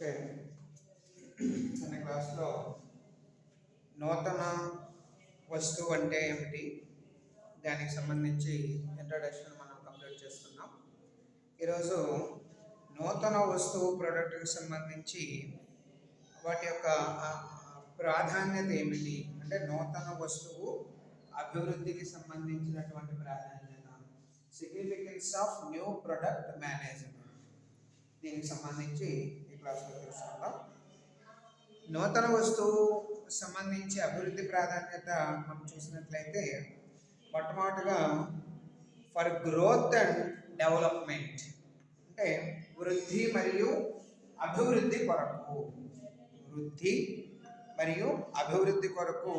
Okay. మన క్లాస్లో నూతన వస్తువు అంటే ఏమిటి, దానికి సంబంధించి ఇంట్రడక్షన్ మనం కంప్లీట్ చేసుకున్నాం. ఈరోజు నూతన వస్తువు ప్రోడక్ట్కి సంబంధించి వాటి యొక్క ప్రాధాన్యత ఏమిటి అంటే నూతన వస్తువు అభివృద్ధికి సంబంధించినటువంటి ప్రాధాన్యత, significance of new product management, దీనికి సంబంధించి ఈ క్లాస్లో తెలుసుకుందాం. నూతన వస్తువు సంబంధించి అభివృద్ధి ప్రాధాన్యత మనం చూసినట్లయితే మొట్టమొదటిగా ఫర్ గ్రోత్ అండ్ డెవలప్మెంట్, అంటే వృద్ధి మరియు అభివృద్ధి కొరకు, వృద్ధి మరియు అభివృద్ధి కొరకు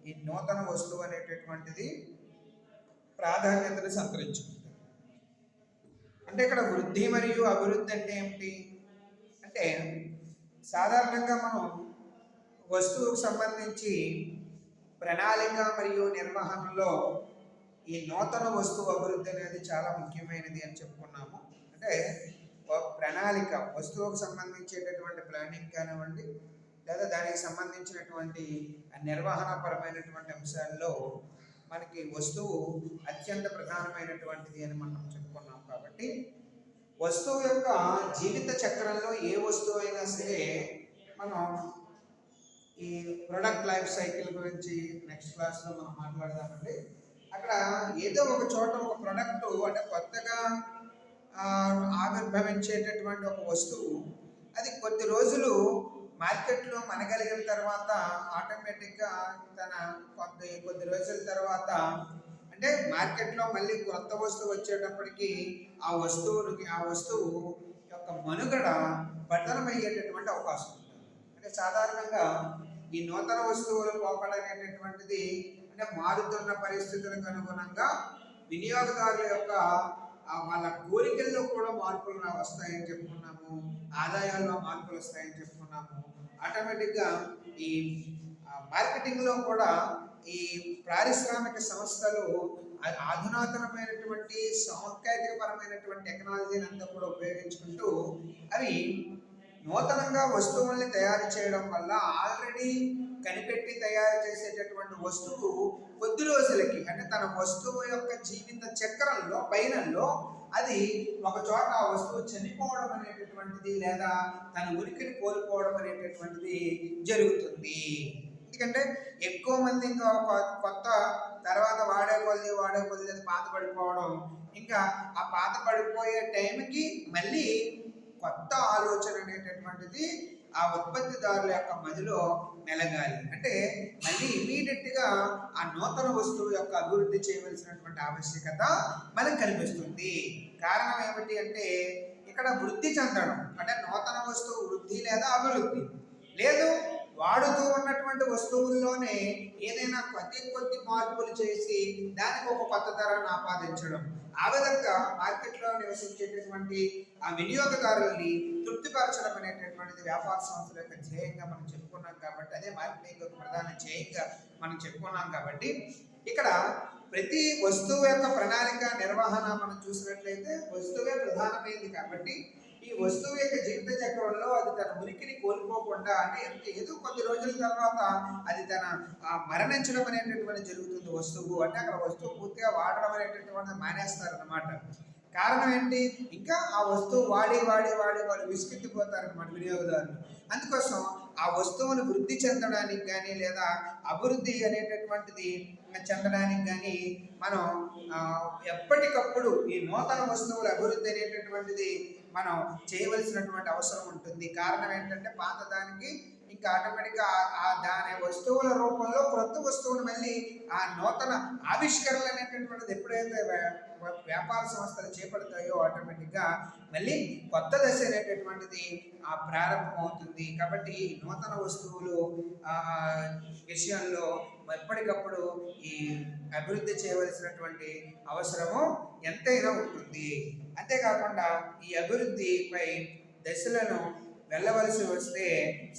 ఈ నూతన వస్తువు అనేటటువంటిది ప్రాధాన్యతను సంతరించుకుంటుంది. అంటే ఇక్కడ వృద్ధి మరియు అభివృద్ధి అంటే ఏమిటి అంటే, సాధారణంగా మనం వస్తువుకు సంబంధించి ప్రణాళిక మరియు నిర్వహణలో ఈ నూతన వస్తువు అభివృద్ధి అనేది చాలా ముఖ్యమైనది అని చెప్పుకున్నాము. అంటే ప్రణాళిక, వస్తువుకు సంబంధించేటటువంటి ప్లానింగ్ కానివ్వండి, లేదా దానికి సంబంధించినటువంటి నిర్వహణపరమైనటువంటి అంశాల్లో మనకి వస్తువు అత్యంత ప్రధానమైనటువంటిది అని మనం చెప్పుకున్నాం. కాబట్టి వస్తువు యొక్క జీవిత చక్రంలో ఏ వస్తువు అయినా సరే, మనం ఈ ప్రొడక్ట్ లైఫ్ సైకిల్ గురించి నెక్స్ట్ క్లాస్లో మనం మాట్లాడదామండి. అక్కడ ఏదో ఒక చోట ఒక ప్రొడక్ట్ అంటే కొత్తగా ఆవిర్భవించేటటువంటి ఒక వస్తువు అది కొద్ది రోజులు మార్కెట్లో మనగలిగిన తర్వాత ఆటోమేటిక్గా తన కొద్ది రోజుల తర్వాత అంటే మార్కెట్లో మళ్ళీ కొత్త వస్తువు వచ్చేటప్పటికి ఆ వస్తువు యొక్క మనుగడ పతనమయ్యేటటువంటి అవకాశం ఉంటుంది. అంటే సాధారణంగా ఈ నూతన వస్తువుల పోకడ అనేటటువంటిది అంటే మారుతున్న పరిస్థితులకు అనుగుణంగా వినియోగదారుల యొక్క వాళ్ళ కోరికల్లో కూడా మార్పులు వస్తాయని చెప్పుకున్నాము, ఆదాయాల్లో మార్పులు వస్తాయని చెప్పుకున్నాము. ఆటోమేటిక్గా ఈ మార్కెటింగ్లో కూడా ఈ పారిశ్రామిక సంస్థలు అధునాతనమైనటువంటి సాంకేతికపరమైనటువంటి టెక్నాలజీని అంతా కూడా ఉపయోగించుకుంటూ అవి నూతనంగా వస్తువుల్ని తయారు చేయడం వల్ల ఆల్రెడీ కనిపెట్టి తయారు చేసేటటువంటి వస్తువు కొద్ది రోజులకి అంటే తన వస్తువు యొక్క జీవిత చక్రంలో పైనల్లో అది ఒక చోట ఆ వస్తువు చనిపోవడం అనేటటువంటిది లేదా తన ఉనికిని కోల్పోవడం అనేటటువంటిది జరుగుతుంది. ఎందుకంటే ఎక్కువ మంది ఇంకా కొత్త తర్వాత వాడే కొద్ది అది పాత పడిపోవడం, ఇంకా ఆ పాత పడిపోయే టైంకి మళ్ళీ కొత్త ఆలోచన అనేటటువంటిది ఆ ఉత్పత్తిదారుల యొక్క మదిలో మెలగాలి. అంటే మళ్ళీ ఇమీడియట్గా ఆ నూతన వస్తువు యొక్క అభివృద్ధి చేయవలసినటువంటి ఆవశ్యకత మనకు కనిపిస్తుంది. కారణం ఏమిటి అంటే ఇక్కడ వృద్ధి చెందడం అంటే నూతన వస్తువు వృద్ధి లేదా అభివృద్ధి, లేదు వాడుతూ ఉన్నటువంటి వస్తువుల్లోనే ఏదైనా కొద్ది మార్పులు చేసి దానికి ఒక కొత్త ధరను ఆపాదించడం, ఆ విధంగా మార్కెట్లో నివసించేటటువంటి ఆ వినియోగదారుల్ని తృప్తిపరచడం అనేటటువంటిది వ్యాపార సంస్థల యొక్క ధ్యేయంగా మనం చెప్పుకున్నాం. కాబట్టి అదే మార్కెటింగ్ యొక్క ప్రధాన ధ్యేయంగా మనం చెప్పుకున్నాం. కాబట్టి ఇక్కడ ప్రతి వస్తువు యొక్క ప్రణాళిక నిర్వహణ మనం చూసినట్లయితే వస్తువే ప్రధానమైంది. కాబట్టి ఈ వస్తువు యొక్క జీవిత చక్రంలో అది తన ఉనికిని కోల్పోకుండా అంటే ఏదో కొద్ది రోజుల తర్వాత అది తన మరణించడం అనేటటువంటి జరుగుతుంది. వస్తువు అంటే అక్కడ వస్తువు పూర్తిగా వాడడం అనేటటువంటిది మానేస్తారన్నమాట. కారణం ఏంటి, ఇంకా ఆ వస్తువు వాడి వాళ్ళు విసుకెత్తిపోతారన్నమాట వినియోగదారులు. అందుకోసం ఆ వస్తువును వృద్ధి చెందడానికి కానీ లేదా అభివృద్ధి అనేటటువంటిది చెందడానికి కానీ మనం ఎప్పటికప్పుడు ఈ నూతన వస్తువుల అభివృద్ధి అనేటటువంటిది మనం చేయవలసినటువంటి అవసరం ఉంటుంది. కారణం ఏంటంటే పాత దానికి ఇంకా ఆటోమేటిక్గా దాని వస్తువుల రూపంలో కొత్త వస్తువును మళ్ళీ ఆ నూతన ఆవిష్కరణలు అనేటటువంటిది ఎప్పుడైతే వ్యాపార సంస్థలు చేపడతాయో ఆటోమేటిక్గా మళ్ళీ కొత్త దశ అనేటటువంటిది ప్రారంభమవుతుంది. కాబట్టి నూతన వస్తువులు విషయంలో ఎప్పటికప్పుడు ఈ అభివృద్ధి చేయవలసినటువంటి అవసరము ఎంతైనా ఉంటుంది. అంతేకాకుండా ఈ అభివృద్ధిపై దశలను వెళ్ళవలసి వస్తే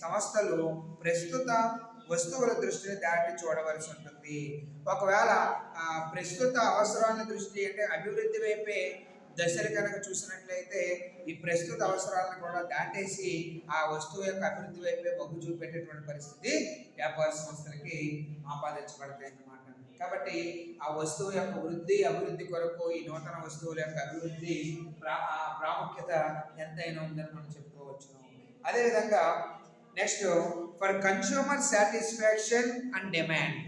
సంస్థలు ప్రస్తుత వస్తువుల దృష్టిని దాటి చూడవలసి ఉంటుంది. ఒకవేళ ప్రస్తుత అవసరాల దృష్టి అంటే అభివృద్ధి వైపే దశలు కనుక చూసినట్లయితే ఈ ప్రస్తుత అవసరాలను కూడా దాటేసి ఆ వస్తువు యొక్క అభివృద్ధి వైపే మొగ్గు చూపెట్టేటువంటి పరిస్థితి వ్యాపార సంస్థలకి ఆపాదించబడతాయి అన్నమాట. కాబట్టి ఆ వస్తువు యొక్క అభివృద్ధి కొరకు ఈ నూతన వస్తువుల యొక్క అభివృద్ధి ప్రాముఖ్యత ఎంతైనా ఉందని మనం చెప్పుకోవచ్చు. అదేవిధంగా next for consumer satisfaction and demand.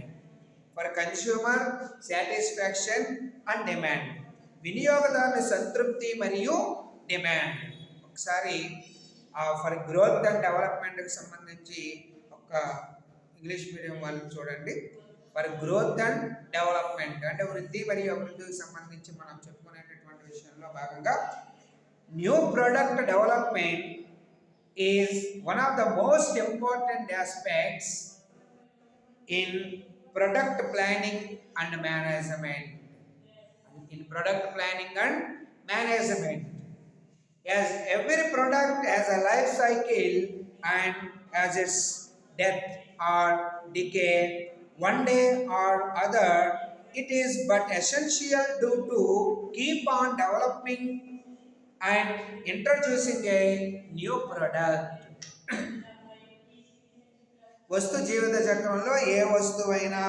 For consumer satisfaction and demand, వినియోగదారుల సంతృప్తి మరియు డిమాండ్. ఒకసారి ఫర్ గ్రోత్ అండ్ డెవలప్మెంట్కి సంబంధించి ఒక ఇంగ్లీష్ మీడియం వాళ్ళు చూడండి. ఫర్ గ్రోత్ అండ్ డెవలప్మెంట్ అంటే వృద్ధి మరియు అభివృద్ధికి సంబంధించి మనం చెప్పుకునేటటువంటి విషయంలో భాగంగా new product development is one of the most important aspects in product planning and management. In product planning and management, as every product has a life cycle and has its death or decay one day or other, it is but essential to keep on developing and introducing a new product. వస్తు జీవిత చక్రంలో ఏ వస్తువైనా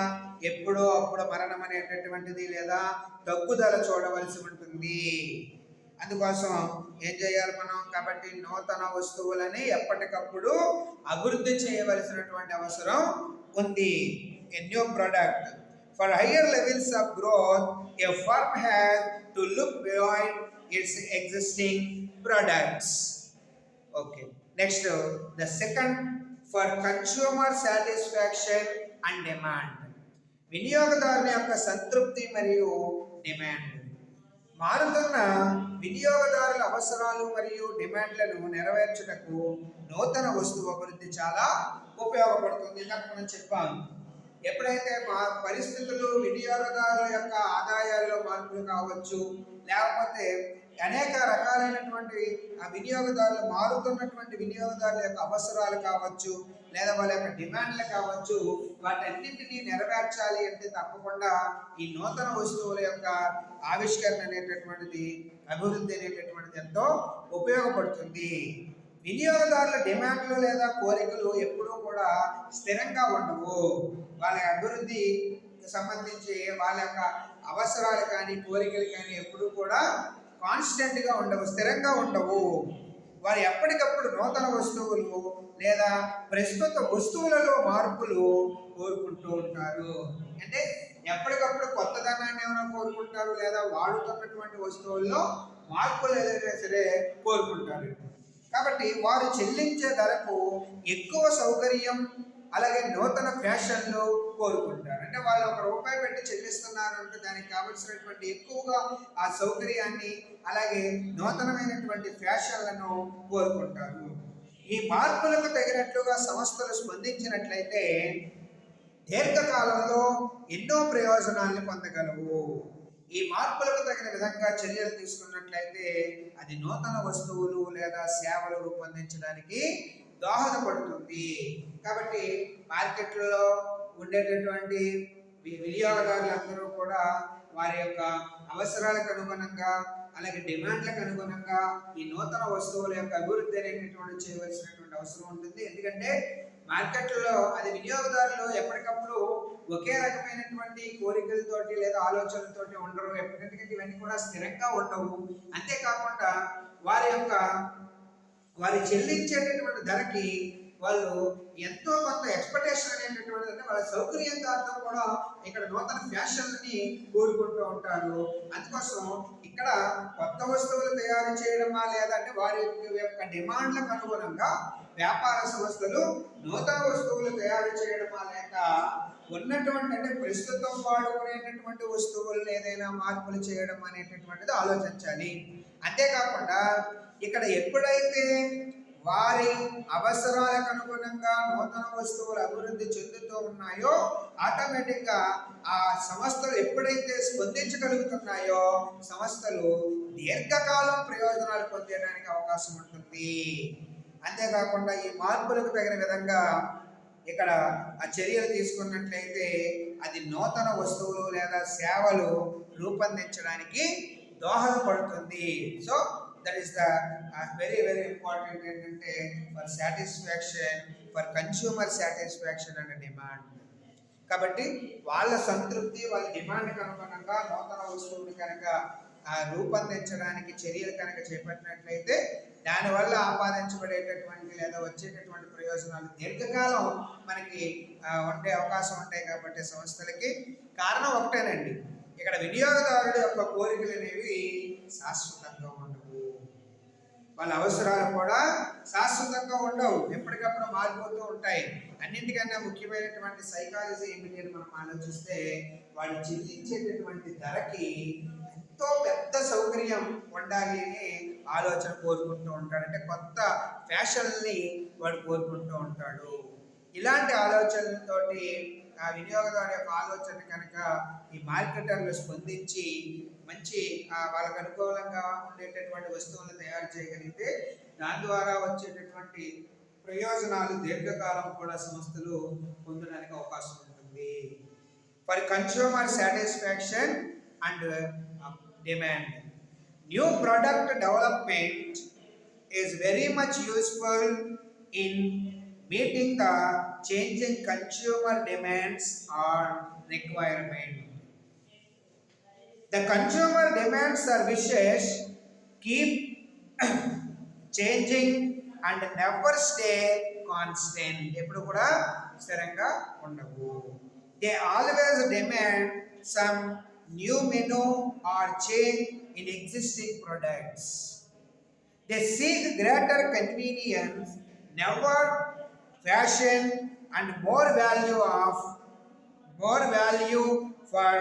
ఎప్పుడో అప్పుడు మరణం అనేటటువంటిది లేదా తగ్గుదల చూడవలసి ఉంటుంది. అందుకోసం ఏం చేయాలి మనం? కాబట్టి నూతన వస్తువులని ఎప్పటికప్పుడు అభివృద్ధి చేయవలసినటువంటి అవసరం ఉంది. A new product for higher levels of growth a firm has to look beyond its existing products. Okay, next the second for consumer satisfaction and demand, వినియోగదారుని యొక్క సంతృప్తి మరియు డిమాండ్. మారుతున్న వినియోగదారుల అవసరాలు మరియు డిమాండ్లను నెరవేర్చుటకు నూతన వస్తువు అభివృద్ధి చాలా ఉపయోగపడుతుంది. ఇందాక మనం చెప్పాము, ఎప్పుడైతే పరిస్థితులు వినియోగదారుల యొక్క ఆదాయాల్లో మార్పులు కావచ్చు, లేకపోతే అనేక రకాలైనటువంటి ఆ వినియోగదారులు మారుతున్నటువంటి వినియోగదారుల యొక్క అవసరాలు కావచ్చు, లేదా వాళ్ళ యొక్క డిమాండ్లు కావచ్చు, వాటన్నింటినీ నెరవేర్చాలి అంటే తప్పకుండా ఈ నూతన వస్తువుల యొక్క ఆవిష్కరణ అనేటటువంటిది, అభివృద్ధి అనేటటువంటిది ఎంతో ఉపయోగపడుతుంది. వినియోగదారుల డిమాండ్లు లేదా కోరికలు ఎప్పుడూ కూడా స్థిరంగా ఉండవు. వాళ్ళ అభివృద్ధి సంబంధించి వాళ్ళ యొక్క అవసరాలు కానీ కోరికలు కానీ ఎప్పుడూ కూడా కాన్స్టెంట్గా ఉండవు, స్థిరంగా ఉండవు. వారు ఎప్పటికప్పుడు నూతన వస్తువులు లేదా ప్రస్తుత వస్తువులలో మార్పులు కోరుకుంటూ ఉంటారు. అంటే ఎప్పటికప్పుడు కొత్తదనాన్ని ఏమైనా కోరుకుంటారు, లేదా వాడుతున్నటువంటి వస్తువుల్లో మార్పులు ఏదైనా సరే కోరుకుంటారు. కాబట్టి వారు చెల్లించే ధరకు ఎక్కువ సౌకర్యం అలాగే నూతన ఫ్యాషన్లు కోరుకుంటారు. అంటే వాళ్ళు ₹1 పెట్టి చెల్లిస్తున్నారు అంటే దానికి కావలసినటువంటి ఎక్కువగా ఆ సౌకర్యాన్ని అలాగే నూతనమైనటువంటి ఫ్యాషన్లను కోరుకుంటారు. ఈ మార్పులకు తగినట్లుగా సంస్థలు స్పందించినట్లయితే దీర్ఘకాలంలో ఎన్నో ప్రయోజనాలను పొందగలవు. ఈ మార్పులకు తగిన విధంగా చర్యలు తీసుకున్నట్లయితే అది నూతన వస్తువులు లేదా సేవలు రూపొందించడానికి దోహదపడుతుంది. కాబట్టి మార్కెట్లో ఉండేటటువంటి వినియోగదారులందరూ కూడా వారి యొక్క అవసరాలకు అనుగుణంగా అలాగే డిమాండ్లకు అనుగుణంగా ఈ నూతన వస్తువుల యొక్క అభివృద్ధి అనేటటువంటి చేయవలసినటువంటి అవసరం ఉంటుంది. ఎందుకంటే మార్కెట్లో అది వినియోగదారులు ఎప్పటికప్పుడు ఒకే రకమైనటువంటి కోరికలతోటి లేదా ఆలోచనలతోటి ఉండరు. ఎందుకంటే ఇవన్నీ కూడా స్థిరంగా ఉండవు. అంతేకాకుండా వారి చెల్లించేటటువంటి ధరకి వాళ్ళు ఎంతో కొంత ఎక్స్పెక్టేషన్ అనేటటువంటిది, అంటే వాళ్ళ సౌకర్యంతో కూడా ఇక్కడ నూతన ఫ్యాషన్ని కోరుకుంటూ ఉంటారు. అందుకోసం ఇక్కడ కొత్త వస్తువులు తయారు చేయడమా లేదంటే వారి యొక్క డిమాండ్లకు అనుగుణంగా వ్యాపార సంస్థలు నూతన వస్తువులు తయారు చేయడమా లేక ఉన్నటువంటి అంటే ప్రస్తుతం వాడుకునేటటువంటి వస్తువులను ఏదైనా మార్పులు చేయడం అనేటటువంటిది ఆలోచించాలి. అంతేకాకుండా ఇక్కడ ఎప్పుడైతే వారి అవసరాలకు అనుగుణంగా నూతన వస్తువులు అభివృద్ధి చెందుతూ ఉన్నాయో ఆటోమేటిక్గా ఆ సంస్థలు ఎప్పుడైతే స్పందించగలుగుతున్నాయో సంస్థలు దీర్ఘకాలం ప్రయోజనాలు పొందడానికి అవకాశం ఉంటుంది. అంతేకాకుండా ఈ మార్పులకు తగిన విధంగా ఇక్కడ ఆ చర్యలు తీసుకున్నట్లయితే అది నూతన వస్తువులు లేదా సేవలు రూపొందించడానికి దోహదపడుతుంది. So that is the very very important ఏంటంటే for satisfaction, for consumer satisfaction and demand. కాబట్టి వాళ్ళ సంతృప్తి, వాళ్ళ డిమాండ్కి అనుగుణంగా నూతన వస్తువుని కనుక రూపొందించడానికి చర్యలు కనుక చేపట్టినట్లయితే దానివల్ల ఆపాదించబడేటటువంటి లేదా వచ్చేటటువంటి ప్రయోజనాలు దీర్ఘకాలం మనకి ఉండే అవకాశం ఉంటాయి. కాబట్టి సంస్థలకి కారణం ఒకటేనండి, ఇక్కడ వినియోగదారుడు యొక్క కోరికలు అనేవి శాశ్వతంగా ఉండవు, వాళ్ళ అవసరాలు కూడా శాశ్వతంగా ఉండవు, ఎప్పటికప్పుడు మారిపోతూ ఉంటాయి. అన్నింటికన్నా ముఖ్యమైనటువంటి సైకాలజీ ఏమిటి అని మనం ఆలోచిస్తే వాళ్ళు చెల్లించేటటువంటి ధరకి ఎంతో పెద్ద సౌకర్యం ఉండాలి అని ఆలోచన కోరుకుంటూ ఉంటాడు. అంటే కొత్త ఫ్యాషన్ని వాడు కోరుకుంటూ ఉంటాడు. ఇలాంటి ఆలోచనలతోటి ఆ వినియోగదారు యొక్క ఆలోచన కనుక ఈ మార్కెటర్లు స్పందించి మంచి వాళ్ళకు అనుకూలంగా ఉండేటటువంటి వస్తువులను తయారు చేయగలిగితే దాని ద్వారా వచ్చేటటువంటి ప్రయోజనాలు దీర్ఘకాలం కూడా సంస్థలు పొందడానికి అవకాశం ఉంటుంది. For consumer satisfaction and demand, new product development is very much useful in meeting the changing consumer demands or requirement. The consumer demands or wishes keep changing and never stay constant. ఎప్పుడు కూడా స్థిరంగా ఉండవు. They always demand some new menu or change in existing products. They seek greater convenience, never fashion and more value for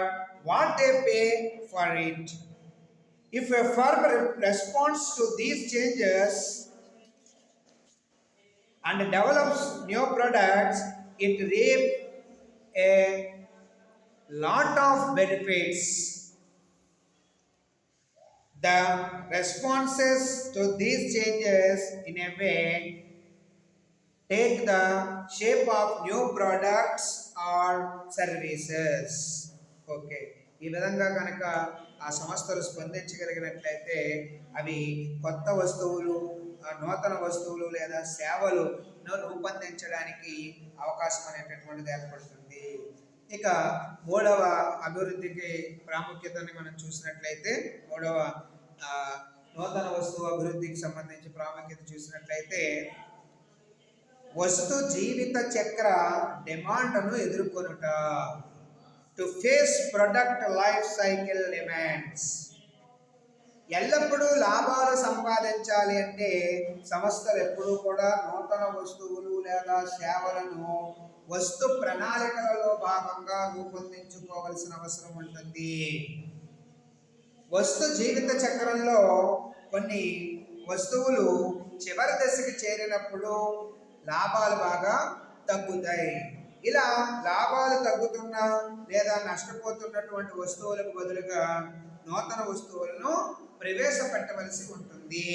what they pay for it. If a firm responds to these changes and develops new products, it reaps a lot of benefits. The responses to these changes in a way take the shape of new products or services. Okay, ఈ విధంగా కనుక ఆ సంస్థలు స్పందించగలిగినట్లయితే అవి కొత్త వస్తువులు, నూతన వస్తువులు లేదా సేవలను రూపొందించడానికి అవకాశం అనేటటువంటిది ఏర్పడుతుంది. ఇక మూడవ అభివృద్ధికి ప్రాముఖ్యతని మనం చూసినట్లయితే, మూడవ నూతన వస్తువు అభివృద్ధికి సంబంధించి ప్రాముఖ్యత చూసినట్లయితే వస్తు జీవిత చక్ర డిమాండ్ను ఎదుర్కొనుట. To face product life cycle demands. ఎల్లప్పుడూ లాభాలు సంపాదించాలి అంటే సంస్థలు ఎప్పుడూ కూడా నూతన వస్తువులు లేదా సేవలను వస్తు ప్రణాళికలలో భాగంగా రూపొందించుకోవాల్సిన అవసరం ఉంటుంది. వస్తు జీవిత చక్రంలో కొన్ని వస్తువులు చివరి దశకి చేరినప్పుడు లాభాలు బాగా తగ్గుతాయి. ఇలా లాభాలు తగ్గుతున్న లేదా నష్టపోతున్నటువంటి వస్తువులకు బదులుగా నూతన వస్తువులను ప్రవేశపెట్టవలసి ఉంటుంది.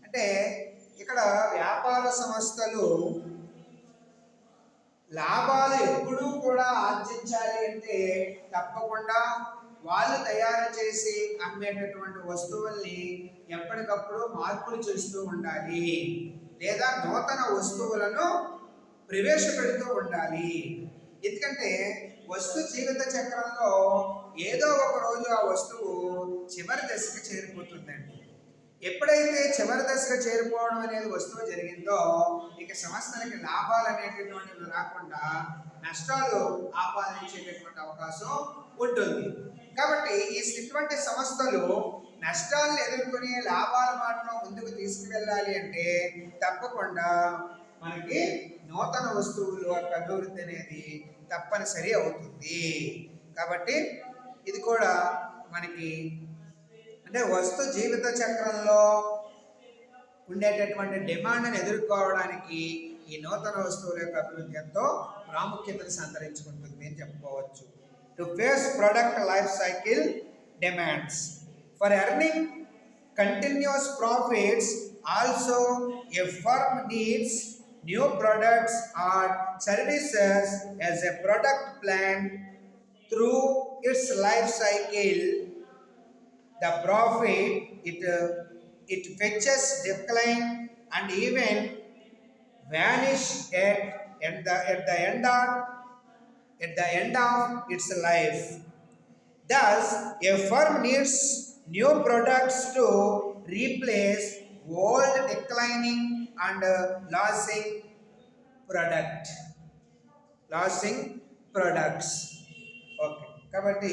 అంటే ఇక్కడ వ్యాపార సంస్థలు లాభాలు ఎప్పుడూ కూడా ఆర్జించాలి అంటే తప్పకుండా వాళ్ళు తయారు చేసి అమ్మేటటువంటి వస్తువుల్ని ఎప్పటికప్పుడు మార్పులు చేస్తూ ఉండాలి, లేదా నూతన వస్తువులను ప్రవేశపెడుతూ ఉండాలి. ఎందుకంటే వస్తు జీవిత చక్రంలో ఏదో ఒక రోజు ఆ వస్తువు చివరి దశకు చేరిపోతుందండి. ఎప్పుడైతే చివరి దశకు చేరిపోవడం అనేది వస్తువు జరిగిందో ఇక సంస్థలకి లాభాలు అనేటటువంటివి రాకుండా నష్టాలు ఆపాదించేటటువంటి అవకాశం ఉంటుంది. కాబట్టి ఇటువంటి సంస్థలు నష్టాలను ఎదుర్కొని లాభాల బాటలో ముందుకు తీసుకువెళ్ళాలి అంటే తప్పకుండా మనకి నూతన వస్తువులు యొక్క అభివృద్ధి అనేది తప్పనిసరి అవుతుంది. కాబట్టి ఇది కూడా మనకి అంటే వస్తు జీవిత చక్రంలో ఉండేటటువంటి డిమాండ్ని ఎదుర్కోవడానికి ఈ నూతన వస్తువుల యొక్క అభివృద్ధి ఎంతో ప్రాముఖ్యతను సంతరించుకుంటుంది అని చెప్పుకోవచ్చు. To face product life cycle demands for earning continuous profits also a firm needs new products or services as a product plan through its life cycle. the profit, it fetches, decline, and even vanish at the end of its life. Thus, a firm needs new products to replace old, declining, and product losing products. Okay, కాబట్టి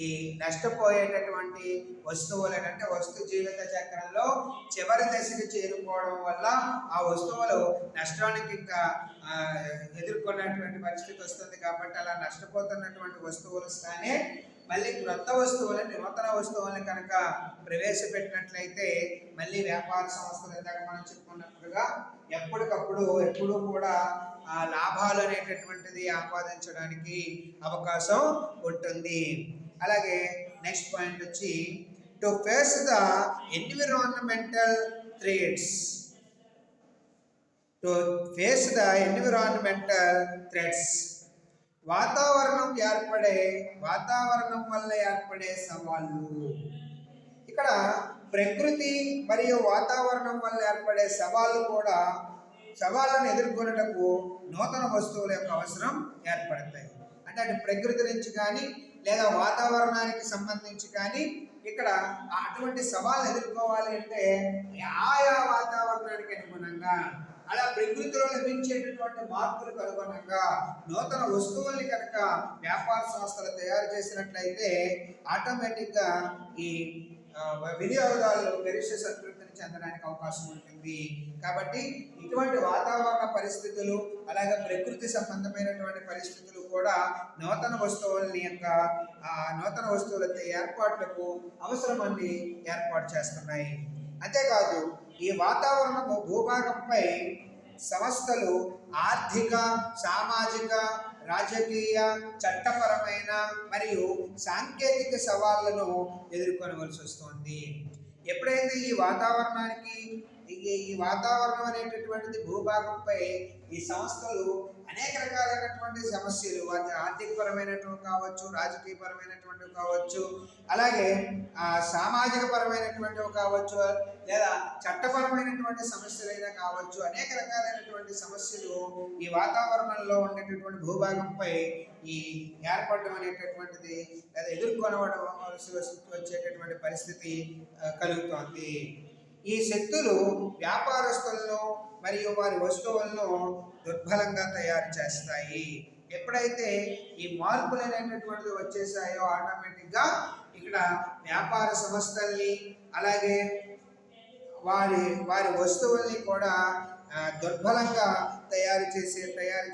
ఈ నష్టపోయేటటువంటి వస్తువులు అంటే వస్తు జీవిత చక్రంలో చివరి దశకి చేరుకోవడం వల్ల ఆ వస్తువులు నష్టానికి ఇంకా ఎదుర్కొన్నటువంటి పరిస్థితి వస్తుంది. కాబట్టి అలా నష్టపోతున్నటువంటి వస్తువులు స్థానే మళ్ళీ క్రొత్త వస్తువులని, నూతన వస్తువులని కనుక ప్రవేశపెట్టినట్లయితే మళ్ళీ వ్యాపార సంస్థలు ఇందాక మనం చెప్పుకున్నట్లుగా ఎప్పుడూ కూడా ఆ లాభాలు అనేటటువంటిది ఆపాదించడానికి అవకాశం ఉంటుంది. అలాగే నెక్స్ట్ పాయింట్ వచ్చి to face the environmental threats. వాతావరణం వల్ల ఏర్పడే సవాళ్ళు. ఇక్కడ ప్రకృతి మరియు వాతావరణం వల్ల ఏర్పడే సవాళ్ళను ఎదుర్కొనటకు నూతన వస్తువుల యొక్క అవసరం ఏర్పడతాయి. అంటే అటు ప్రకృతి నుంచి కానీ లేదా వాతావరణానికి సంబంధించి కానీ ఇక్కడ అటువంటి సవాళ్ళను ఎదుర్కోవాలి అంటే ఆయా వాతావరణానికి అనుగుణంగా, అలా ప్రకృతిలో లభించేటటువంటి మార్పులకు అనుగుణంగా నూతన వస్తువుల్ని కనుక వ్యాపార సంస్థలు తయారు చేసినట్లయితే ఆటోమేటిక్గా ఈ వినియోగదారులు గరిష్ట సంతృప్తిని చెందడానికి అవకాశం ఉంటుంది. కాబట్టి ఇటువంటి వాతావరణ పరిస్థితులు అలాగే ప్రకృతి సంబంధమైనటువంటి పరిస్థితులు కూడా నూతన వస్తువుల ఏర్పాట్లకు అవసరమని ఏర్పాటు చేస్తున్నాయి. అంతేకాదు ఈ వాతావరణము భూభాగంపై సంస్థలు ఆర్థిక, సామాజిక, రాజకీయ, చట్టపరమైన మరియు సాంకేతిక సవాళ్లను ఎదుర్కొనవలసి వస్తుంది. ఎప్పుడైతే ఈ వాతావరణం అనేటటువంటిది భూభాగంపై ఈ సంస్థలు అనేక రకాలైనటువంటి సమస్యలు, ఆర్థిక పరమైనటువంటి కావచ్చు, రాజకీయ పరమైనటువంటివి కావచ్చు, అలాగే సామాజిక పరమైనటువంటివి కావచ్చు, లేదా చట్టపరమైనటువంటి సమస్యలైనా కావచ్చు, అనేక రకాలైనటువంటి సమస్యలు ఈ వాతావరణంలో ఉండేటటువంటి భూభాగంపై ఈ ఏర్పడడం అనేటటువంటిది లేదా ఎదుర్కొనవలసి వచ్చేటటువంటి పరిస్థితి కలుగుతోంది. ఈ శక్తులు వ్యాపారస్తులను మరియు వారి వస్తువులను దుర్బలంగా తయారు చేస్తాయి. ఎప్పుడైతే ఈ మార్పులు అనేటటువంటిది వచ్చేసాయో ఆటోమేటిక్గా ఇక్కడ వ్యాపార సంస్థల్ని అలాగే వారి వస్తువుల్ని కూడా దుర్బలంగా తయారు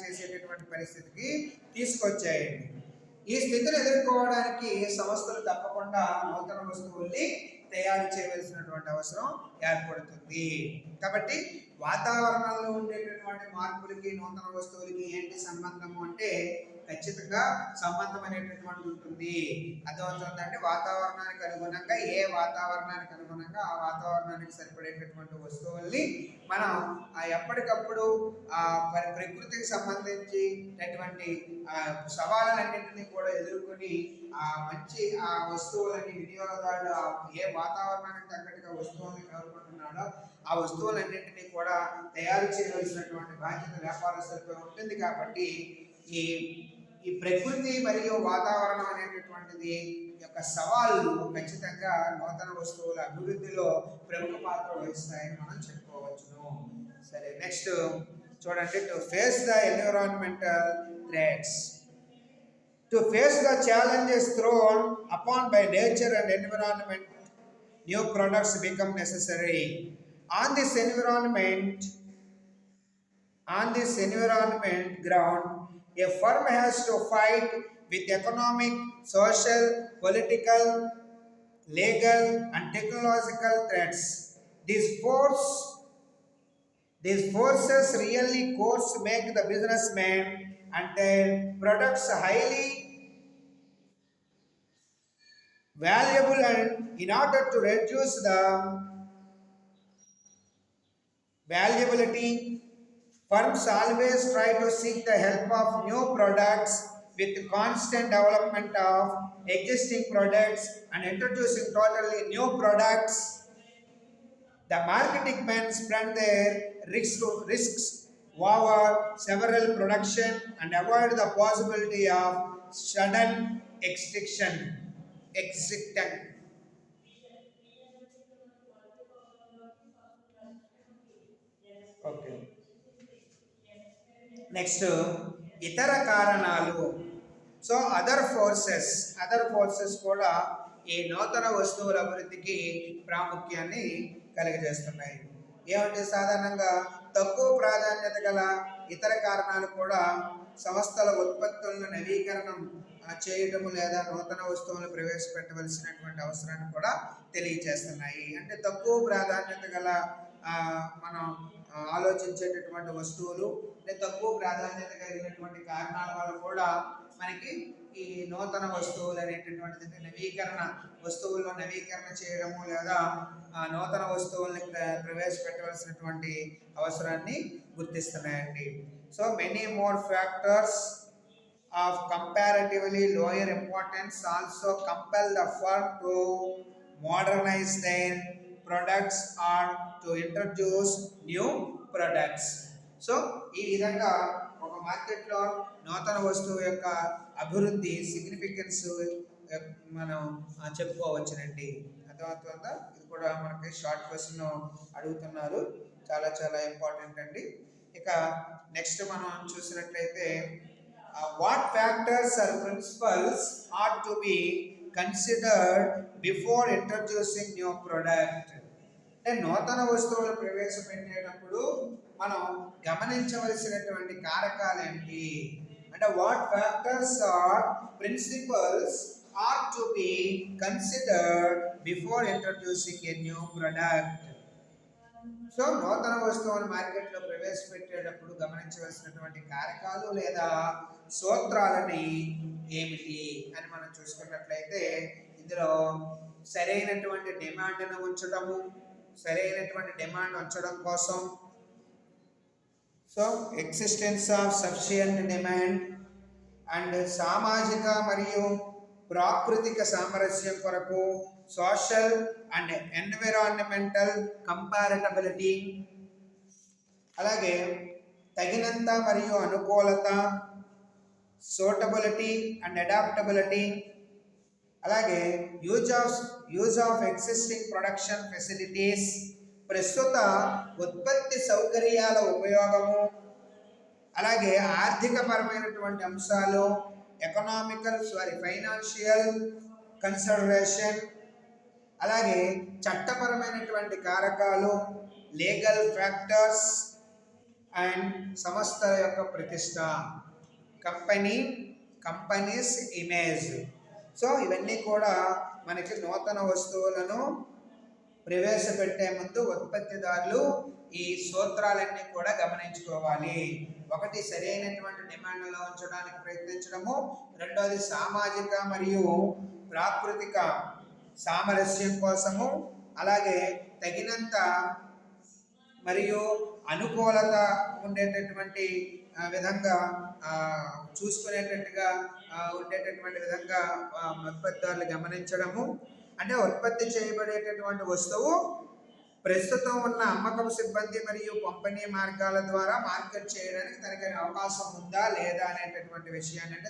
చేసేటటువంటి పరిస్థితికి తీసుకొచ్చాయండి. ఈ స్థితిని ఎదుర్కోవడానికి సంస్థలు తప్పకుండా నూతన వస్తువుల్ని తయారు చేయవలసినటువంటి అవసరం ఏర్పడుతుంది. కాబట్టి వాతావరణంలో ఉండేటటువంటి మార్పులకి నూతన వస్తువులకి ఏంటి సంబంధము అంటే ఖచ్చితంగా సంబంధం అనేటటువంటి ఉంటుంది. అర్థమవుతుందంటే వాతావరణానికి అనుగుణంగా ఆ వాతావరణానికి సరిపడేటటువంటి వస్తువుల్ని మనం ఎప్పటికప్పుడు ప్రకృతికి సంబంధించినటువంటి సవాళ్ళన్నింటినీ కూడా ఎదుర్కొని మంచి వస్తువులని వినియోగదారుడు ఏ వాతావరణానికి తగ్గట్టుగా వస్తువులను కోరుకుంటున్నాడో ఆ వస్తువులన్నింటినీ కూడా తయారు చేయవలసినటువంటి బాధ్యత వ్యాపారస్తులపై ఉంటుంది. కాబట్టి ఈ ప్రకృతి మరియు వాతావరణం అనేటటువంటిది యొక్క సవాళ్ళు ఖచ్చితంగా నూతన వస్తువుల అభివృద్ధిలో ప్రముఖ పాత్ర వహిస్తాయని మనం చెప్పుకోవచ్చును. సరే, నెక్స్ట్ చూడండి. To face the environmental threats. To face the challenges thrown upon by nature and environment, new products become necessary. On this environment ground, a firm has to fight with economic, social, political, legal, and technological threats. These forces really make the businessman and their products highly valuable, and in order to reduce the valuability, firms always try to seek the help of new products with constant development of existing products and introducing totally new products. The marketing men spread their risks over several production and avoid the possibility of sudden extinction. Extinction. Okay. Next ఇతర కారణాలు. So other forces కూడా ఈ నూతన వస్తువుల అభివృద్ధికి ప్రాముఖ్యాన్ని కలిగజేస్తున్నాయి. ఏమంటే సాధారణంగా తక్కువ ప్రాధాన్యత గల ఇతర కారణాలు కూడా సంస్థల ఉత్పత్తులను నవీకరణం చేయటము లేదా నూతన వస్తువులను ప్రవేశపెట్టవలసినటువంటి అవసరాన్ని కూడా తెలియజేస్తున్నాయి. అంటే తక్కువ ప్రాధాన్యత గల మనం ఆలోచించేటటువంటి వస్తువులు లేదా తక్కువ ప్రాధాన్యత కలిగినటువంటి కారణాల వల్ల కూడా మనకి ఈ నూతన వస్తువులు అనేటటువంటిది వస్తువుల్లో నవీకరణ చేయడము లేదా నూతన వస్తువుల్ని ప్రవేశపెట్టవలసినటువంటి అవసరాన్ని గుర్తిస్తున్నాయండి. So many more factors of comparatively lower importance also compel the firm to modernize their products or to introduce new products. So ఈ విధంగా ఒక మార్కెట్లో నూతన వస్తువు యొక్క అభివృద్ధి సిగ్నిఫికెన్స్ మనం చెప్పుకోవచ్చునండి. అర్థమవుతుందా? ఇది కూడా మనకి షార్ట్ క్వశ్చన్ అడుగుతున్నారు, చాలా చాలా ఇంపార్టెంట్ అండి. ఇక నెక్స్ట్ మనం చూసినట్లయితే what factors or principles ought to be considered before introducing new product. అంటే నూతన వస్తువులు ప్రవేశపెట్టేటప్పుడు మనం గమనించవలసినటువంటి కారకాలు ఏంటి అంటే what factors are principles ought to be considered before introducing a new product. So నూతన వస్తువులు మార్కెట్లో ప్రవేశపెట్టేటప్పుడు గమనించవలసినటువంటి కారకాలు లేదా సూత్రాలని ఏమిటి అని మనం చూసుకున్నట్లయితే ఇందులో సరైనటువంటి డిమాండ్ను ఉంచడం కోసం so existence of sufficient demand and సామాజిక మరియు ప్రాకృతిక సామరస్యం కొరకు సోషల్ అండ్ ఎన్విరాన్మెంటల్ కంపారటబిలిటీ, అలాగే తగినంత మరియు అనుకూలత, సూటబిలిటీ అండ్ అడాప్టబిలిటీ, అలాగే use of existing production facilities, ప్రస్తుత ఉత్పత్తి సౌకర్యాల ఉపయోగము, అలాగే ఆర్థికపరమైనటువంటి అంశాలు, ఫైనాన్షియల్ కన్సిడరేషన్, అలాగే చట్టపరమైనటువంటి కారకాలు, లీగల్ ఫ్యాక్టర్స్ అండ్ సంస్థ యొక్క ప్రతిష్ట, కంపెనీస్ ఇమేజ్. సో ఇవన్నీ కూడా మనకి నూతన వస్తువులను ప్రవేశపెట్టే ముందు ఉత్పత్తిదారులు ఈ సూత్రాలన్నీ కూడా గమనించుకోవాలి. ఒకటి సరైనటువంటి డిమాండ్లో ఉంచడానికి ప్రయత్నించడము, రెండోది సామాజిక మరియు ప్రాకృతిక సామరస్యం కోసము, అలాగే తగినంత మరియు అనుకూలత ఉండేటటువంటి విధంగా చూసుకునేటట్టుగా ఉండేటటువంటి విధంగా ఉత్పత్తిదారులు గమనించడము. అంటే ఉత్పత్తి చేయబడేటటువంటి వస్తువు ప్రస్తుతం ఉన్న అమ్మకం సిబ్బంది మరియు పంపిణీ మార్గాల ద్వారా మార్కెట్ చేయడానికి తనకి అవకాశం ఉందా లేదా అనేటటువంటి విషయాన్ని, అంటే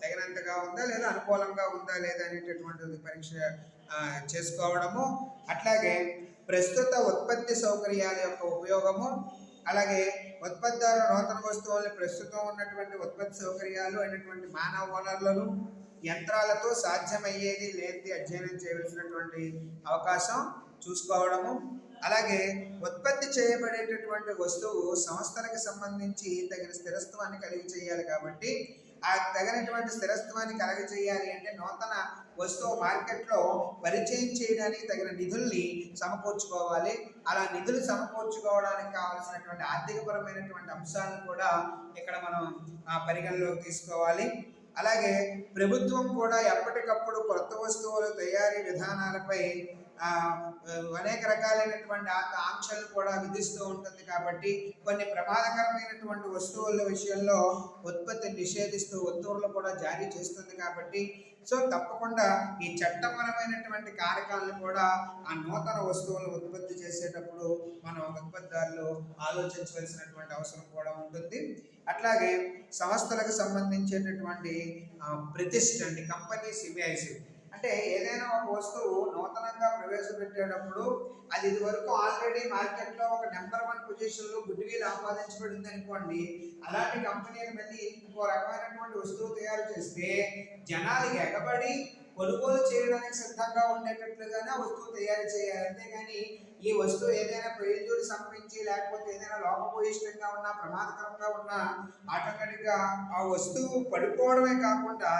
తగినంతగా ఉందా లేదా అనుకూలంగా ఉందా లేదా అనేటటువంటి పరీక్ష చేసుకోవడము. అట్లాగే ప్రస్తుత ఉత్పత్తి సౌకర్యాల యొక్క ఉపయోగము, అలాగే ఉత్పత్తిదారులు నూతన వస్తువుల్ని ప్రస్తుతం ఉన్నటువంటి ఉత్పత్తి సౌకర్యాలు అయినటువంటి మానవ వనరులను యంత్రాలతో సాధ్యమయ్యేది లేనిది అధ్యయనం చేయవలసినటువంటి అవకాశం చూసుకోవడము. అలాగే ఉత్పత్తి చేయబడేటటువంటి వస్తువు సంస్థలకు సంబంధించి తగిన స్థిరత్వాన్ని కలిగి చేయాలి కాబట్టి ఆ తగినటువంటి స్థిరత్వాన్ని కలగజేయాలి అంటే నూతన వస్తువు మార్కెట్లో పరిచయం చేయడానికి తగిన నిధుల్ని సమకూర్చుకోవాలి. అలా నిధులు సమకూర్చుకోవడానికి కావాల్సినటువంటి ఆర్థికపరమైనటువంటి అంశాలను కూడా ఇక్కడ మనం పరిగణలోకి తీసుకోవాలి. అలాగే ప్రభుత్వం కూడా ఎప్పటికప్పుడు కొత్త వస్తువుల తయారీ విధానాలపై ఆ, అనేక రకాలైనటువంటి ఆంక్షలు కూడా విధిస్తూ ఉంటుంది. కాబట్టి కొన్ని ప్రమాదకరమైనటువంటి వస్తువుల విషయంలో ఉత్పత్తి నిషేధిస్తూ ఉత్తర్వులు కూడా జారీ చేస్తుంది. కాబట్టి సో తప్పకుండా ఈ చట్టపరమైనటువంటి కారకాలను కూడా ఆ నూతన వస్తువులను ఉత్పత్తి చేసేటప్పుడు మనం ఉత్పత్తిదారులు ఆలోచించవలసినటువంటి అవసరం కూడా ఉంటుంది. అట్లాగే సంస్థలకు సంబంధించేటటువంటి ప్రతిష్ట అండి, కంపెనీస్ ఇమేజ్. అంటే ఏదైనా ఒక వస్తువు నూతనంగా ప్రవేశపెట్టేటప్పుడు అది ఇది వరకు ఆల్రెడీ మార్కెట్లో ఒక నెంబర్ 1 పొజిషన్లో గుడ్విల్ ఆపాదించబడింది అనుకోండి, అలాంటి కంపెనీలు మళ్ళీ ఇంకో రకమైనటువంటి వస్తువు తయారు చేస్తే జనాలకి ఎగబడి కొనుగోలు చేయడానికి సిద్ధంగా ఉండేటట్లుగానే వస్తువు తయారు చేయాలి. అంతేగాని ఈ వస్తువు ఏదైనా ప్రయోజనం సంపించి లేకపోతే ఏదైనా లోపభూయిష్టంగా ఉన్నా ప్రమాదకరంగా ఉన్నా ఆటోమేటిక్గా ఆ వస్తువు పడిపోవడమే కాకుండా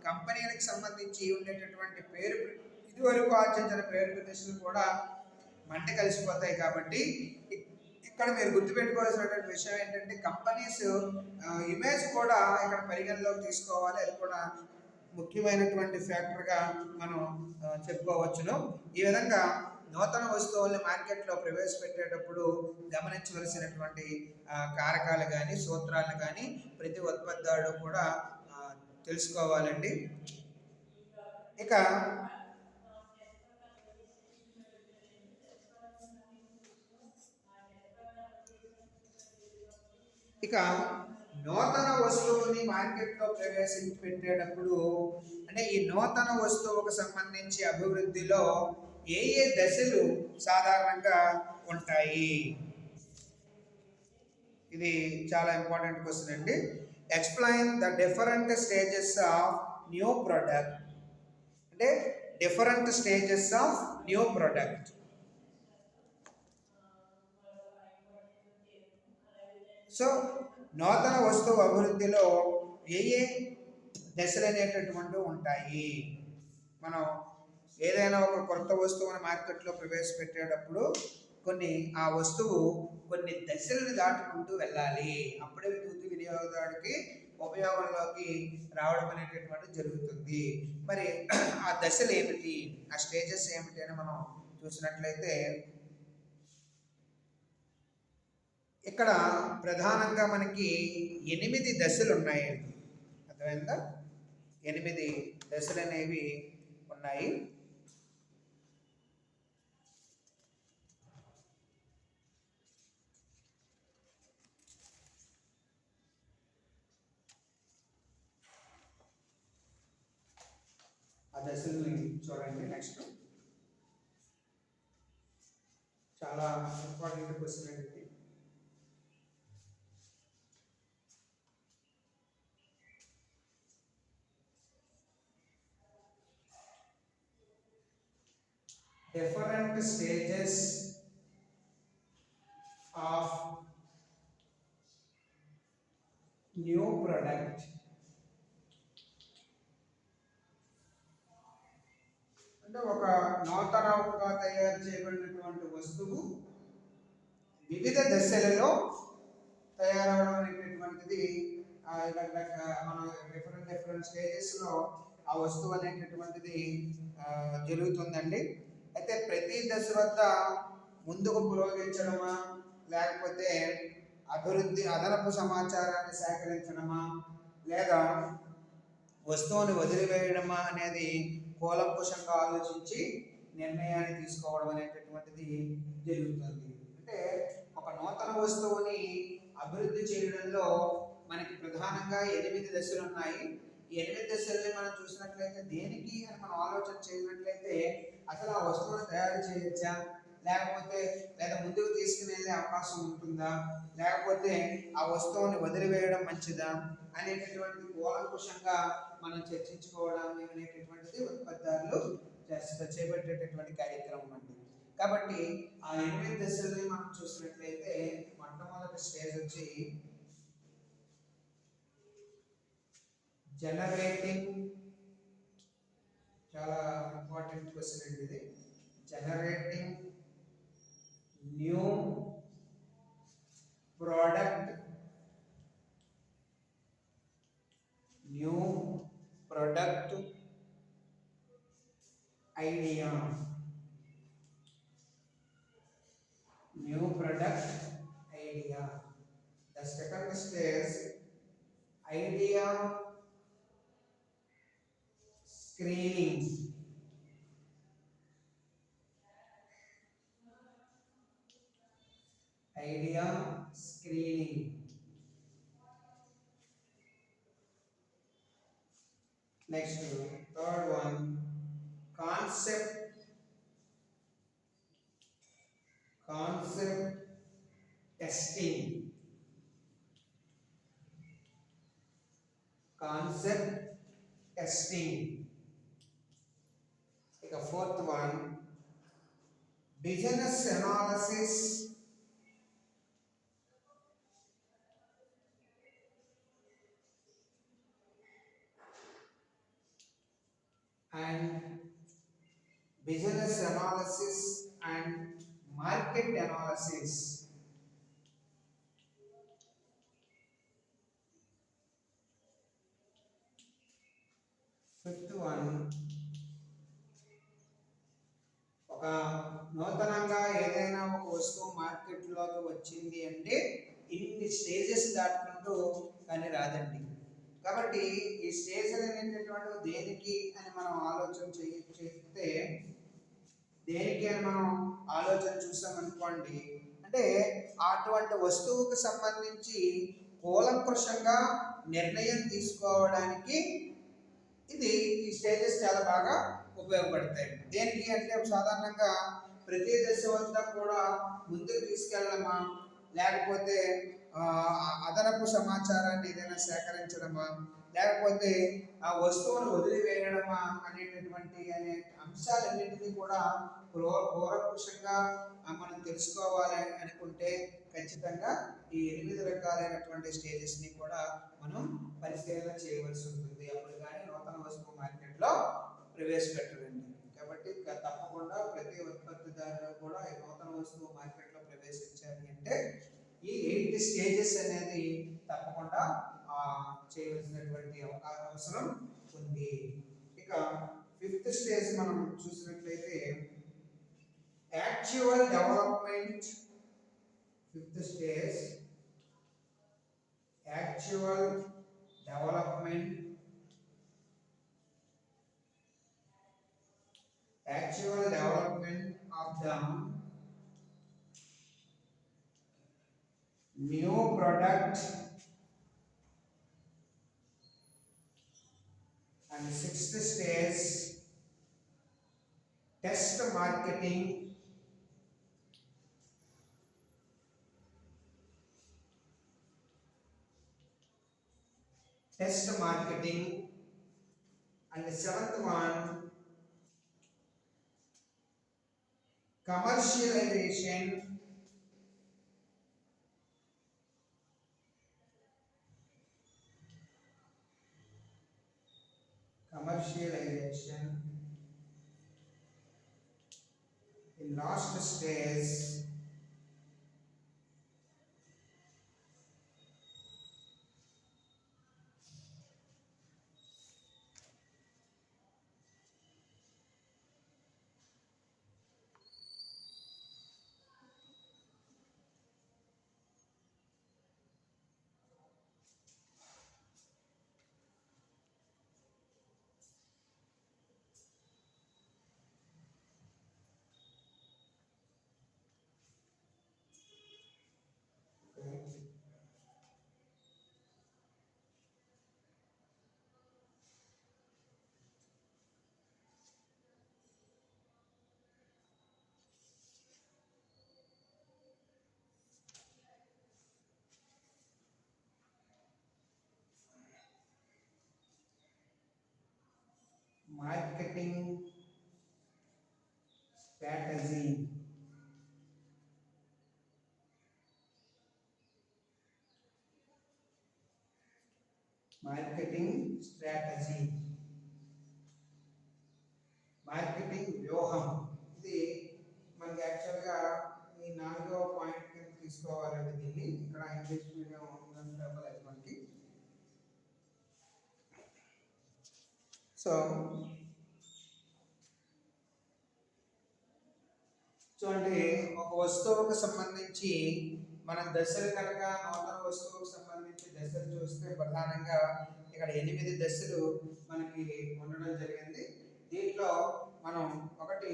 కంపెనీలకు సంబంధించి ఉండేటటువంటి పేరు ఇదివరకు ఆర్జించిన పేరు ప్రతిష్టలు కూడా మంట కలిసిపోతాయి. కాబట్టి ఇక్కడ మీరు గుర్తుపెట్టుకోవాల్సినటువంటి విషయం ఏంటంటే కంపెనీస్ ఇమేజ్ కూడా ఇక్కడ పరిగణలోకి తీసుకోవాలి. అది కూడా ముఖ్యమైనటువంటి ఫ్యాక్టర్గా మనం చెప్పుకోవచ్చును. ఈ విధంగా నూతన వస్తువుల్ని మార్కెట్లో ప్రవేశపెట్టేటప్పుడు గమనించవలసినటువంటి కారకాలు కానీ సూత్రాలు కానీ ప్రతి ఉత్పత్తిదారుడు కూడా తెలుసుకోవాలండి. ఇక నూతన వస్తువుని మార్కెట్లో ప్రవేశపెట్టేటప్పుడు అంటే ఈ నూతన వస్తువుకు సంబంధించి అభివృద్ధిలో ఏ ఏ దశలు సాధారణంగా ఉంటాయి? ఇది చాలా ఇంపార్టెంట్ క్వశ్చన్ అండి. Explain the different stages of new product. అంటే different stages of new product. So నూతన వస్తువు అభివృద్ధిలో ఏ ఏ దశలు అనేటటువంటివి ఉంటాయి? మనం ఏదైనా ఒక కొత్త వస్తువుని మార్కెట్లో ప్రవేశపెట్టేటప్పుడు ఆ వస్తువు కొన్ని దశలను దాటుకుంటూ వెళ్ళాలి. అప్పుడే తుది వినియోగదారుడికి ఉపయోగంలోకి రావడం అనేటటువంటిది జరుగుతుంది. మరి ఆ దశలు ఏమిటి, ఆ స్టేజెస్ ఏమిటి అని మనం చూసినట్లయితే ఇక్కడ ప్రధానంగా మనకి 8 దశలు ఉన్నాయండి. అర్థమైందా? 8 దశలు అనేవి ఉన్నాయి. ఆ దశల్ని చూడండి. నెక్స్ట్ చాలా ఇంపార్టెంట్ క్వశ్చన్ అండి. Different stages of new product. అంటే ఒక నూతనంగా తయారు చేయబడినటువంటి వస్తువు వివిధ దశలలో తయారవడం అనేటటువంటిది మనం డిఫరెంట్ స్టేజెస్లో ఆ వస్తువు అనేటటువంటిది జరుగుతుందండి. అయితే ప్రతి దశ వద్ద ముందుకు పురోగించడమా లేకపోతే అదనపు సమాచారాన్ని సేకరించడమా లేదా వస్తువుని వదిలివేయడమా అనేది కూలంకుషంగా ఆలోచించి నిర్ణయాన్ని తీసుకోవడం అనేటటువంటిది జరుగుతుంది. అంటే ఒక నూతన వస్తువుని అభివృద్ధి చేయడంలో మనకి ప్రధానంగా 8 దశలు ఉన్నాయి. ఈ 8 దశల్ని మనం చూసినట్లయితే దేనికి అని మనం ఆలోచన చేసినట్లయితే అసలు ఆ వస్తువును తయారు చేయొచ్చా లేదా ముందుకు తీసుకుని వెళ్ళే అవకాశం ఉంటుందా లేకపోతే ఆ వస్తువుని వదిలివేయడం మంచిదా అనేటటువంటి కూలంకుషంగా మనం చర్చించుకోవడం అనేటటువంటిది ఉత్పత్తిదారులు చేపట్టేటటువంటి కార్యక్రమం అండి. కాబట్టి ఆ 8 దశల్ని మనం చూసినట్లయితే మొట్టమొదటి స్టేజ్ వచ్చి జనరేటింగ్. చాలా ఇంపార్టెంట్ క్వశ్చన్ అండి ఇది. Generating new product idea. new product idea. The second stage, idea screening. Idea screening. Next, third one, concept testing. Concept testing. The fourth one, business analysis and market analysis. Fifth one, ఒక నూతనంగా ఏదైనా ఒక వస్తువు మార్కెట్లోకి వచ్చింది అంటే ఇన్ని stages దాటుకుంటూ కానీ రాదండి. కాబట్టి ఈ స్టేజ్ అనేటటువంటి దేనికి అని మనం ఆలోచన చేస్తే దేనికి అని మనం ఆలోచన చూసామనుకోండి, అంటే అటువంటి వస్తువుకు సంబంధించి కూలంకృషంగా నిర్ణయం తీసుకోవడానికి ఇది ఈ స్టేజెస్ చాలా బాగా ఉపయోగపడతాయి. దేనికి అంటే సాధారణంగా ప్రతి దశ వద్ద కూడా ముందుకు తీసుకెళ్ళడమా, లేకపోతే అదనపు సమాచారాన్ని ఏదైనా సేకరించడమా, లేకపోతే ఆ వస్తువును వదిలివేయడమా అనేటటువంటి అంశాలన్నింటినీ కూడా కూలంకృషంగా మనం తెలుసుకోవాలి అనుకుంటే ఖచ్చితంగా ఈ 8 రకాలైనటువంటి స్టేజెస్ని కూడా మనం పరిశీలన చేయవలసి ఉంటుంది. అప్పుడు కానీ నూతన వస్తువు మార్కెట్లో ప్రవేశపెట్టడండి. కాబట్టి తప్పకుండా ప్రతి ఉత్పత్తిదారులు కూడా ఈ నూతన వస్తువు మార్కెట్లో ప్రవేశించాలి అంటే ఈ 8 స్టేజెస్ అనేది తప్పకుండా చేయవలసినటువంటి అవసరం ఉంది. ఇక 5th స్టేజ్ మనం చూసినట్లయితే actual development. 5th stage actual development. Actual development of the new product. And 6th stage, test marketing. Test marketing. And the 7th one, commercialization. In last stage, marketing strategy. Marketing వ్యూహం. ఇది మనకి యాక్చువల్గా ఈ 4వ point కింద తీసుకోవాలండి. దీన్ని ఇక్కడ ఇంగ్లీష్ మీడియం ఉందని చెప్పలేదు మనకి. సో చూడండి, ఒక వస్తువుకు సంబంధించి మనం దశలు కనుక నూతన వస్తువుకు సంబంధించి దశలు చూస్తే ప్రధానంగా ఇక్కడ 8 దశలు మనకి ఉండడం జరిగింది. దీంట్లో మనం ఒకటి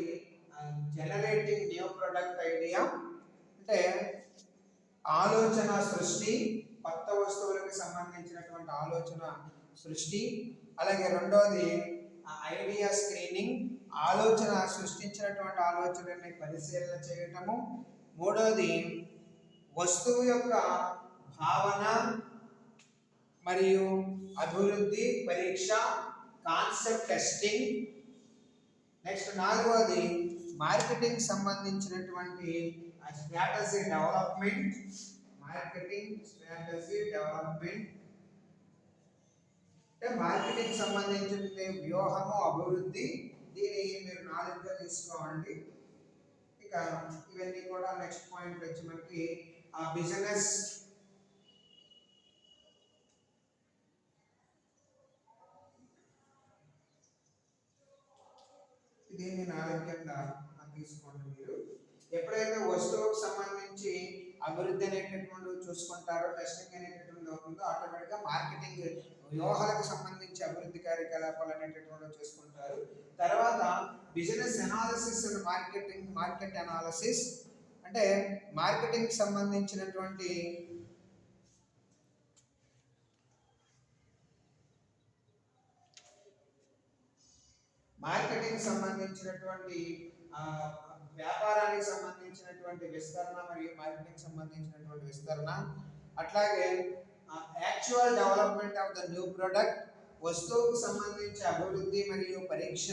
జనరేటింగ్ న్యూ ప్రొడక్ట్ ఐడియా, అంటే ఆలోచన సృష్టి, కొత్త వస్తువులకు సంబంధించినటువంటి ఆలోచన సృష్టి. అలాగే రెండవది ఐడియా స్క్రీనింగ్, ఆలోచన సృష్టించినటువంటి ఆలోచనని పరిశీలన చేయటము. మూడవది వస్తువు యొక్క భావన మరియు అభివృద్ధి పరీక్ష, కాన్సెప్ట్ టెస్టింగ్. నెక్స్ట్ నాలుగవది మార్కెటింగ్ సంబంధించినటువంటి strategy development, marketing strategy development అంటే మార్కెటింగ్ సంబంధించిన వ్యూహము అభివృద్ధి. దీన్ని మీరు 4గా తీసుకోండి. ఇక ఇవన్నీ కూడా నెక్స్ట్ పాయింట్ వచ్చి మనకి ఆ బిజినెస్ దీన్ని 4 కింద తీసుకోండి. మీరు ఎప్పుడైతే వస్తువుకు సంబంధించి అభివృద్ధి అనేటటువంటి చూసుకుంటారో, టెస్టింగ్ అనేటటువంటి అవుతుందో, ఆటోమేటిక్గా మార్కెటింగ్ వ్యూహాలకు సంబంధించి అభివృద్ధి కార్యకలాపాలు అనేటటువంటి చూసుకుంటారు. తర్వాత business analysis and market analysis అంటే మార్కెటింగ్ సంబంధించినటువంటి వ్యాపారానికి సంబంధించినటువంటి విస్తరణ మరియు మార్కెటింగ్ సంబంధించినటువంటి విస్తరణ. అట్లాగే actual development of the new product, వస్తువుకు సంబంధించి అభివృద్ధి మరియు పరీక్ష.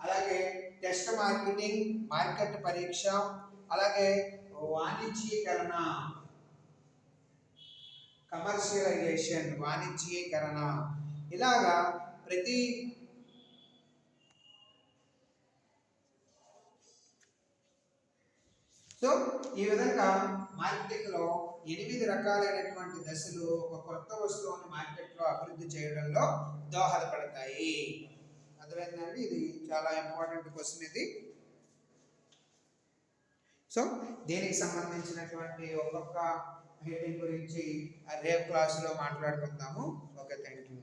అలాగే టెస్ట్ మార్కెటింగ్, మార్కెట్ పరీక్ష. అలాగే వాణిజ్యీకరణ, కమర్షియలైజేషన్, వాణిజ్యీకరణ. ఇలాగా ప్రతి సో ఈ విధంగా మార్కెటింగ్లో 8 రకాలైనటువంటి దశలు ఒక కొత్త వస్తువుని మార్కెట్లో అభివృద్ధి చేయడంలో దోహదపడతాయి. అర్థమైందండి? ఇది చాలా ఇంపార్టెంట్ క్వశ్చన్ ఇది. సో దీనికి సంబంధించినటువంటి ఒక్కొక్క హెడ్డింగ్ గురించి రేపు క్లాసులో మాట్లాడుకుందాము. Okay, thank you.